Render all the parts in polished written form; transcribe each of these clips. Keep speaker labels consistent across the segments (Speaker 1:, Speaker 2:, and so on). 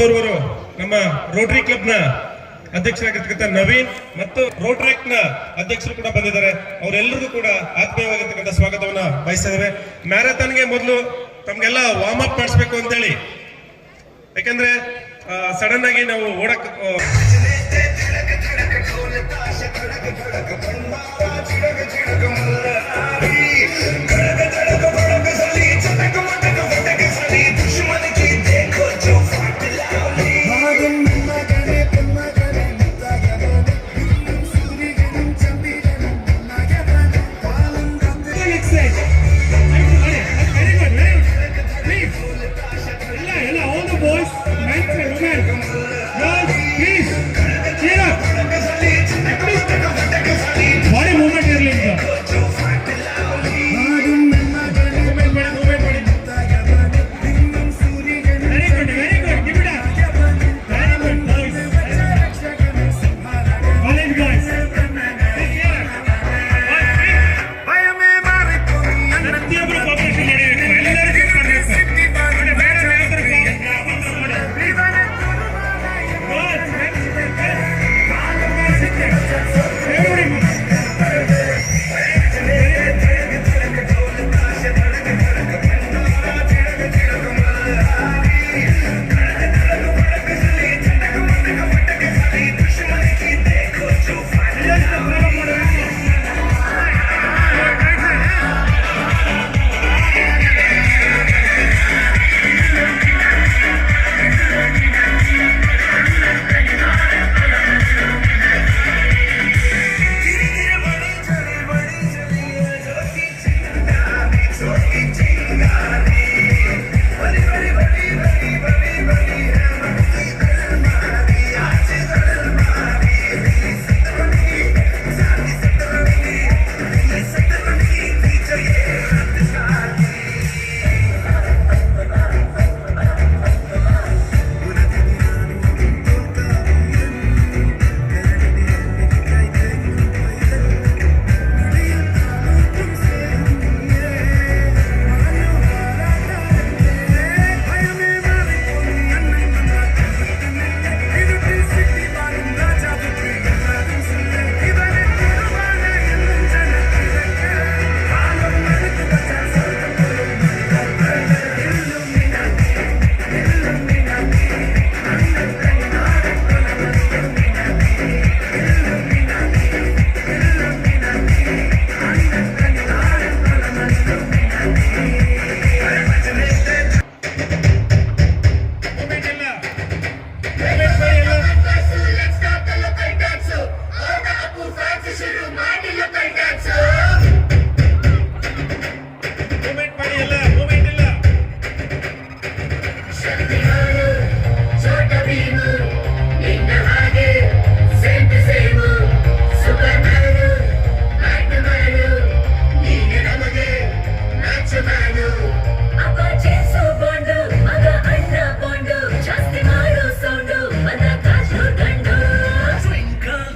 Speaker 1: ಮತ್ತೋರ್ವರು ನಮ್ಮ Rotary club ನ ಅಧ್ಯಕ್ಷರಾಗಿರ್ತಕ್ಕಂಥ ನವೀನ್ ಮತ್ತು ರೋಟ್ರಾಕ್ ನ ಅಧ್ಯಕ್ಷರು ಕೂಡ ಬಂದಿದ್ದಾರೆ. ಅವರೆಲ್ಲರಿಗೂ ಕೂಡ ಆತ್ಮೀಯವಾಗಿರ್ತಕ್ಕಂಥ ಸ್ವಾಗತವನ್ನ ಬಯಸ್ತಾ ಇದ್ದೇವೆ. ಮ್ಯಾರಥಾನ್ಗೆ ಮೊದಲು ತಮ್ಗೆಲ್ಲ ವಾರ್ಮ್ ಅಪ್ ಮಾಡಿಸ್ಬೇಕು ಅಂತೇಳಿ, ಯಾಕಂದ್ರೆ ಸಡನ್ ಆಗಿ ನಾವು ಓಡಕ್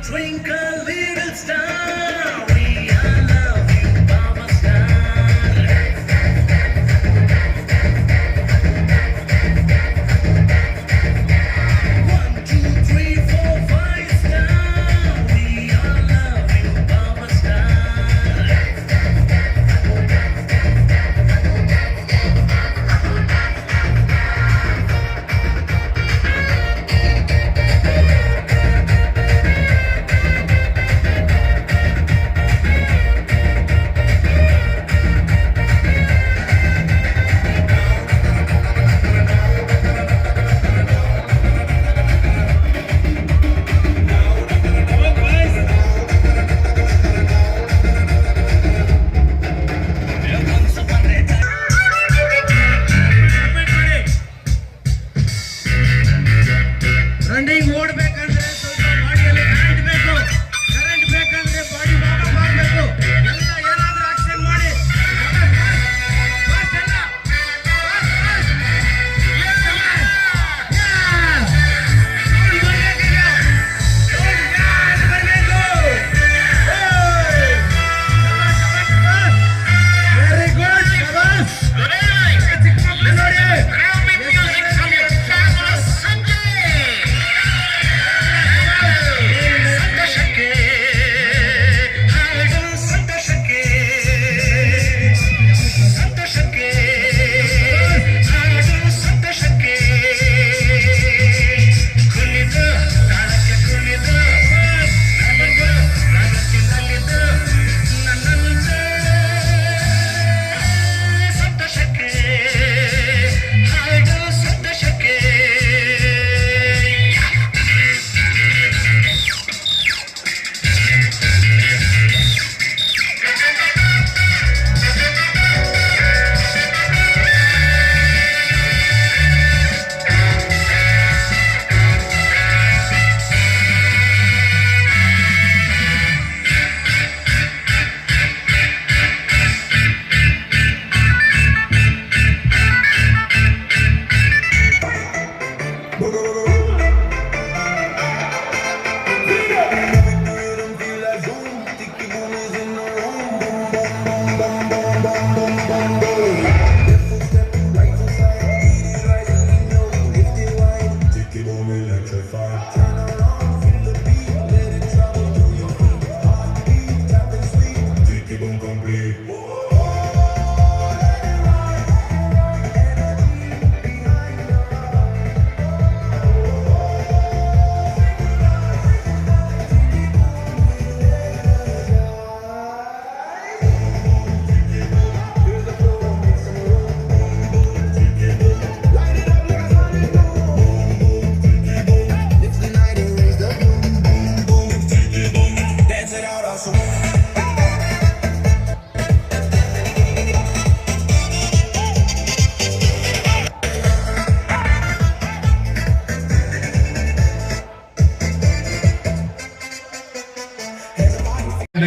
Speaker 2: Twinkle, little star.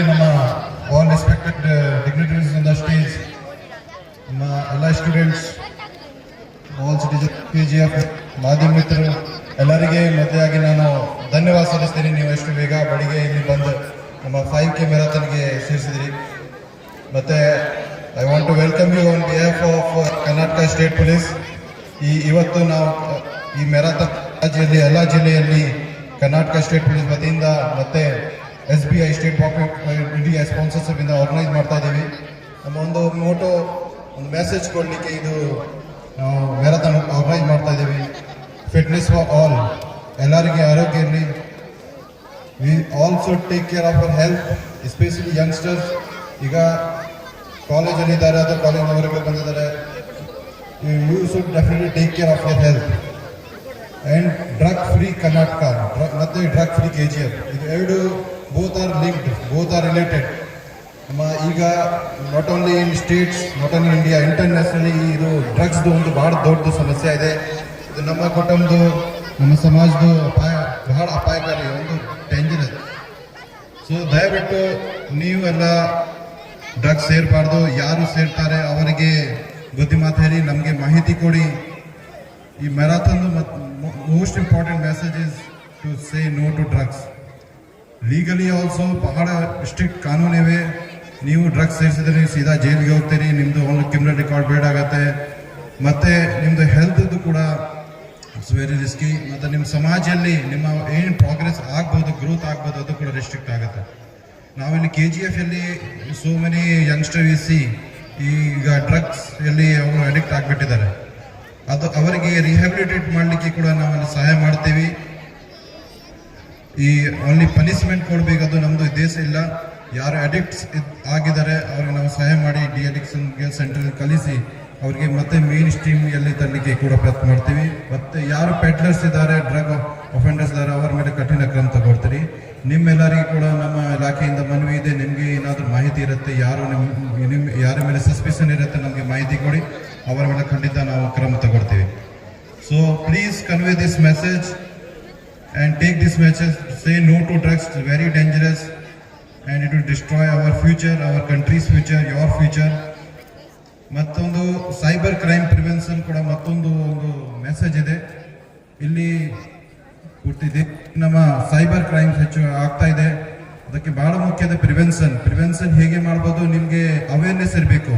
Speaker 2: ನಮ್ಮ all respected dignitaries on the stage, ನಮ್ಮ ಎಲ್ಲ ಸ್ಟೂಡೆಂಟ್ಸ್, ಆಲ್ ಸಿಟಿಜನ್, KGF ಮಾಧ್ಯಮ ಮಿತ್ರರು ಎಲ್ಲರಿಗೆ ಮೊದಲಾಗಿ ನಾನು ಧನ್ಯವಾದ ಸಲ್ಲಿಸ್ತೀನಿ. ನೀವು ಎಷ್ಟು ಬೇಗ ಬೆಳಿಗ್ಗೆ ಇಲ್ಲಿ ಬಂದು ನಮ್ಮ 5K ಮ್ಯಾರಥಾನ್ಗೆ ಸೇರಿಸಿದ್ರಿ. ಮತ್ತೆ I want to welcome you on behalf of Karnataka state police. ಇವತ್ತು ನಾವು ಈ ಮ್ಯಾರಥಾನ್ ರಾಜ್ಯದಲ್ಲಿ ಎಲ್ಲ ಜಿಲ್ಲೆಯಲ್ಲಿ ಕರ್ನಾಟಕ ಸ್ಟೇಟ್ ಪೊಲೀಸ್ ವತಿಯಿಂದ ಮತ್ತೆ SBI state bank of India sponsorship ಇಂದ ಆರ್ಗನೈಸ್ ಮಾಡ್ತಾ ಇದ್ದೀವಿ. ನಮ್ಮ ಒಂದು ಮೆಸೇಜ್ ಕೊಡಲಿಕ್ಕೆ ಇದು ನಾವು ಮ್ಯಾರಥಾನ್ ಆರ್ಗನೈಸ್ ಮಾಡ್ತಾ ಇದ್ದೀವಿ. ಫಿಟ್ನೆಸ್ ಫಾರ್ ಆಲ್, ಎಲ್ಲರಿಗೆ ಆರೋಗ್ಯ ಇರಲಿ. We also take care of our health, especially youngsters. ಈಗ ಕಾಲೇಜಲ್ಲಿ ಇದ್ದಾರೆ ಅಥವಾ ಕಾಲೇಜ್ನವರೆಗೂ ಬಂದಿದ್ದಾರೆ. You should definitely take care of your health. And drug free Karnataka ಮತ್ತು ಡ್ರಗ್ ಫ್ರೀ KGF, ಇದು ಎರಡು both are linked, both are related. ನಮ್ಮ ಈಗ not only in states, not only India, internationally ಇದು ಡ್ರಗ್ಸ್ದು ಒಂದು ಭಾಳ ದೊಡ್ಡ ಸಮಸ್ಯೆ ಇದೆ. ಇದು ನಮ್ಮ ಕುಟುಂಬದ್ದು, ನಮ್ಮ ಸಮಾಜದ್ದು ಬಹಳ ಅಪಾಯಕಾರಿ, ಒಂದು ಡೇಂಜರಸ್. ಸೊ ದಯವಿಟ್ಟು ನೀವೆಲ್ಲ ಡ್ರಗ್ಸ್ ಸೇರಬಾರ್ದು. ಯಾರು ಸೇರ್ತಾರೆ ಅವರಿಗೆ ಬುದ್ಧಿಮಾತು ಹೇಳಿ, ನಮಗೆ ಮಾಹಿತಿ ಕೊಡಿ. ಈ marathon most important message is to say no to drugs. Legally also ಬಹಳ ಸ್ಟ್ರಿಕ್ಟ್ ಕಾನೂನಿವೆ. ನೀವು ಡ್ರಗ್ಸ್ ಸೇರಿಸಿದ್ರೆ ನೀವು ಸೀದಾ ಜೈಲಿಗೆ ಹೋಗ್ತೀರಿ, ನಿಮ್ಮದು ಒಂದು ಕ್ರಿಮಿನಲ್ ರೆಕಾರ್ಡ್ ಬೇಡ ಆಗುತ್ತೆ, ಮತ್ತು ನಿಮ್ಮದು ಹೆಲ್ತ್ದು ಕೂಡ ಇಟ್ಸ್ ವೆರಿ ರಿಸ್ಕಿ. ಮತ್ತು ನಿಮ್ಮ ಸಮಾಜದಲ್ಲಿ ನಿಮ್ಮ ಏನು ಪ್ರೋಗ್ರೆಸ್ ಆಗ್ಬೋದು, ಗ್ರೋತ್ ಆಗ್ಬೋದು, ಅದು ಕೂಡ ರೆಸ್ಟ್ರಿಕ್ಟ್ ಆಗುತ್ತೆ. ನಾವಿಲ್ಲಿ KGF ಅಲ್ಲಿ ಸೋ ಮೆನಿ ಯಂಗ್ಸ್ಟರ್ ಸಿ ಈಗ ಡ್ರಗ್ಸ್ ಅಲ್ಲಿ ಅವರು ಅಡಿಕ್ಟ್ ಆಗಿಬಿಟ್ಟಿದ್ದಾರೆ. ಅದು ಅವರಿಗೆ ರಿಹ್ಯಾಬಿಲಿಟೇಟ್ ಮಾಡಲಿಕ್ಕೆ ಕೂಡ ನಾವಲ್ಲಿ ಸಹಾಯ ಮಾಡ್ತೀವಿ. ಈ ಓನ್ಲಿ ಪನಿಷ್ಮೆಂಟ್ ಕೊಡಬೇಕು, ಅದು ನಮ್ಮದು ಉದ್ದೇಶ ಇಲ್ಲ. ಯಾರು ಅಡಿಕ್ಟ್ಸ್ ಆಗಿದ್ದಾರೆ ಅವ್ರಿಗೆ ನಾವು ಸಹಾಯ ಮಾಡಿ ಡಿ-ಅಡಿಕ್ಷನ್ ಸೆಂಟರ್ ಕಲಿಸಿ ಅವ್ರಿಗೆ ಮತ್ತೆ ಮೇನ್ ಸ್ಟ್ರೀಮ್ ಎಲ್ಲಿ ತರಲಿಕ್ಕೆ ಕೂಡ ಪ್ರಯತ್ನ ಮಾಡ್ತೀವಿ. ಮತ್ತು ಯಾರು ಪೆಡ್ಲರ್ಸ್ ಇದ್ದಾರೆ, ಡ್ರಗ್ ಅಫೆಂಡರ್ಸ್ ಇದ್ದಾರೆ, ಅವರ ಮೇಲೆ ಕಠಿಣ ಕ್ರಮ ತಗೊಳ್ತೀರಿ. ನಿಮ್ಮೆಲ್ಲರಿಗೂ ಕೂಡ ನಮ್ಮ ಇಲಾಖೆಯಿಂದ ಮನವಿ ಇದೆ, ನಿಮಗೆ ಏನಾದರೂ ಮಾಹಿತಿ ಇರುತ್ತೆ, ಯಾರ ಮೇಲೆ ಸಸ್ಪಿಷನ್ ಇರುತ್ತೆ, ನಮಗೆ ಮಾಹಿತಿ ಕೊಡಿ, ಅವರ ಮೇಲೆ ಖಂಡಿತ ನಾವು ಕ್ರಮ ತಗೊಳ್ತೀವಿ. So please convey this message and take this message, say no to drugs. It's very dangerous and it will destroy our future, our country's future, your future. ಮತ್ತೊಂದು ಸೈಬರ್ ಕ್ರೈಮ್ ಪ್ರಿವೆನ್ಷನ್ ಕೂಡ ಮತ್ತೊಂದು ಒಂದು ಮೆಸೇಜ್ ಇದೆ ಇಲ್ಲಿ ಕೊಟ್ಟಿದೆ. ನಮ್ಮ cyber crimes ಹೆಚ್ಚು ಆಗ್ತಾ ಇದೆ, ಅದಕ್ಕೆ ಬಹಳ ಮುಖ್ಯದ ಪ್ರಿವೆನ್ಷನ್ ಹೇಗೆ ಮಾಡ್ಬೋದು, ನಿಮಗೆ ಅವೇರ್ನೆಸ್ ಇರಬೇಕು.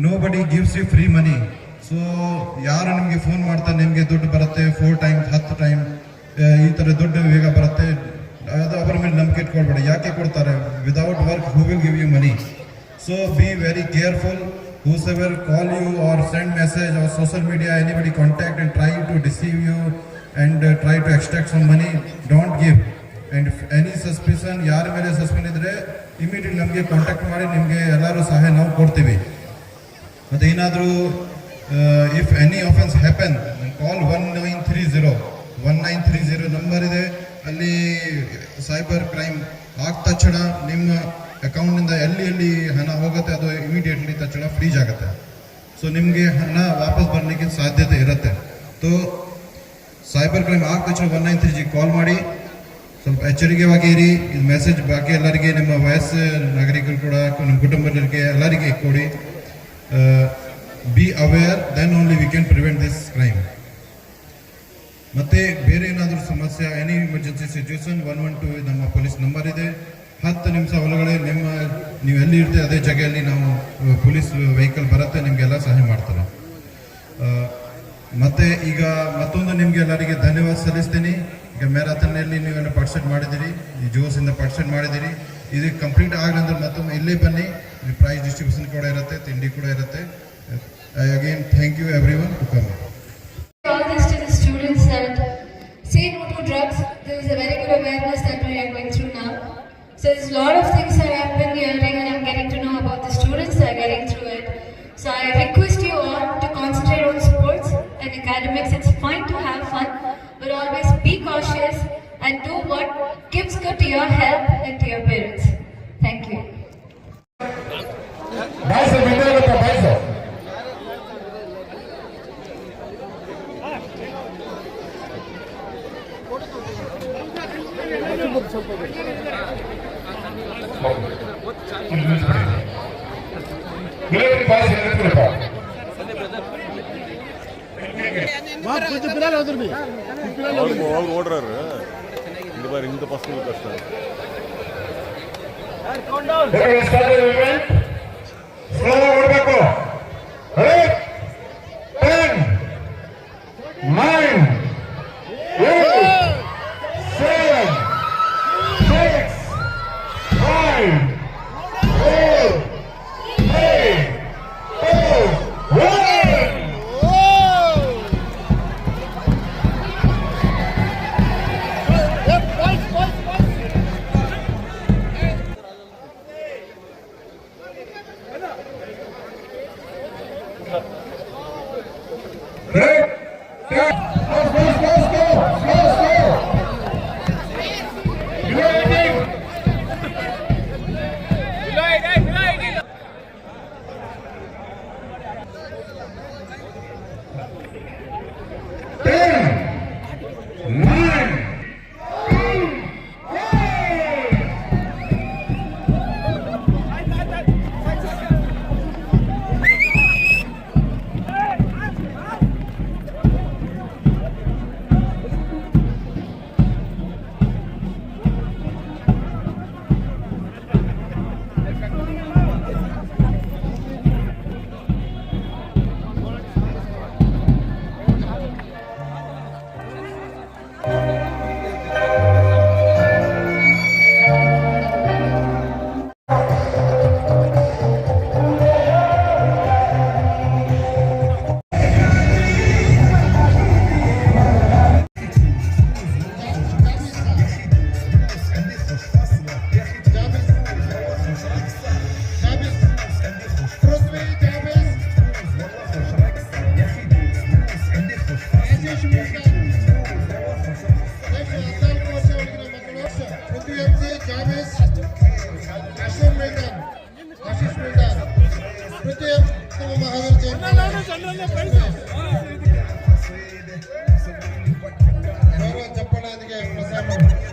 Speaker 2: Nobody gives you free money. So ಯಾರು ನಿಮಗೆ ಫೋನ್ ಮಾಡ್ತಾರೆ, ನಿಮಗೆ ದುಡ್ಡು ಬರುತ್ತೆ 4 times 10 times ಈ ಥರ ದುಡ್ಡು ಬೇಗ ಬರುತ್ತೆ, ಅದು ಅವರ ಮೇಲೆ ನಂಬಿಕೆ ಇಟ್ಕೊಳ್ಬೇಡಿ. ಯಾಕೆ ಕೊಡ್ತಾರೆ? Without work who will give you money. So be very careful. Whoever call you or send message or social media, anybody contact and try to deceive you and try to extract some money, don't give. And any suspicion, ಯಾರ ಮೇಲೆ suspend ಇದ್ರೆ immediately ನಮಗೆ contact ಮಾಡಿ, ನಿಮಗೆ ಎಲ್ಲರೂ ಸಹಾಯ ನಾವು ಕೊಡ್ತೀವಿ. ಮತ್ತು ಏನಾದರೂ if any offence happen, call 1930 number ಇದೆ. ಅಲ್ಲಿ ಸೈಬರ್ ಕ್ರೈಮ್ ಆದ ತಕ್ಷಣ ನಿಮ್ಮ ಅಕೌಂಟ್ನಿಂದ ಎಲ್ಲಿ ಹಣ ಹೋಗುತ್ತೆ ಅದು ಇಮಿಡಿಯೇಟ್ಲಿ ತಕ್ಷಣ ಫ್ರೀಜ್ ಆಗುತ್ತೆ. ಸೊ ನಿಮಗೆ ಹಣ ವಾಪಸ್ ಬರಲಿಕ್ಕೆ ಸಾಧ್ಯತೆ ಇರುತ್ತೆ. ಸೊ ಸೈಬರ್ ಕ್ರೈಮ್ ಆದ ತಕ್ಷಣ 1930 ಕಾಲ್ ಮಾಡಿ, ಸ್ವಲ್ಪ ಎಚ್ಚರಿಕೆವಾಗಿ ಇರಿ. ಇದು ಮೆಸೇಜ್ ಬಾಕಿ ಎಲ್ಲರಿಗೆ, ನಿಮ್ಮ ವಯಸ್ಸು ನಾಗರಿಕರು ಕೂಡ, ನಿಮ್ಮ ಕುಟುಂಬದವರಿಗೆ ಎಲ್ಲರಿಗೆ ಕೊಡಿ. Be aware, then only we can prevent this crime. ಮತ್ತೆ ಬೇರೆ ಏನಾದರೂ ಸಮಸ್ಯೆ, ಎನಿ ಎಮರ್ಜೆನ್ಸಿ ಸಿಚುವೇಶನ್ 112 ನಮ್ಮ ಪೊಲೀಸ್ ನಂಬರ್ ಇದೆ. 10 ನಿಮಿಷ ಒಳಗಡೆ ನೀವು ಎಲ್ಲಿ ಇರ್ತೀವಿ ಅದೇ ಜಾಗೆಯಲ್ಲಿ ನಾವು ಪೊಲೀಸ್ ವೆಹಿಕಲ್ ಬರುತ್ತೆ, ನಿಮಗೆಲ್ಲ ಸಹಾಯ ಮಾಡ್ತಾರೆ. ಮತ್ತೆ ಈಗ ಮತ್ತೊಂದು ನಿಮಗೆ ಎಲ್ಲರಿಗೆ ಧನ್ಯವಾದ ಸಲ್ಲಿಸ್ತೀನಿ. ಈಗ ಮ್ಯಾರಥಾನ್ನಲ್ಲಿ ನೀವೆಲ್ಲ ಪಾರ್ಟಿಸಿಪೇಟ್ ಮಾಡಿದ್ದೀರಿ, ಈ ಜೋಶಿಂದ ಪಾರ್ಟಿಸಿಪೇಟ್ ಮಾಡಿದ್ದೀರಿ. ಇದು ಕಂಪ್ಲೀಟ್ ಆಗಂದ್ರೆ ಮತ್ತೊಮ್ಮೆ ಇಲ್ಲೇ ಬನ್ನಿ, ಇಲ್ಲಿ ಪ್ರೈಸ್ ಡಿಸ್ಟ್ರಿಬ್ಯೂಷನ್ ಕೂಡ ಇರುತ್ತೆ, ತಿಂಡಿ ಕೂಡ ಇರುತ್ತೆ. Again thank you everyone to come.
Speaker 3: All this to the students that say no to drugs. There is a very good awareness that we are going through now. So there's a lot of things that I've been hearing and I'm getting to know about the students that are getting through it. So I request you all to concentrate on sports and academics. It's fine to have fun, but always be cautious and do what gives good to your health and to your parents. Thank you.
Speaker 4: ಸ್ವಲ್ಪ వాళ్ళు ఓడరారు ఇంత మరి ఇంత పసుపు కష్టం
Speaker 1: ಓಡಬೇಕು 9
Speaker 2: చెప్పడానికి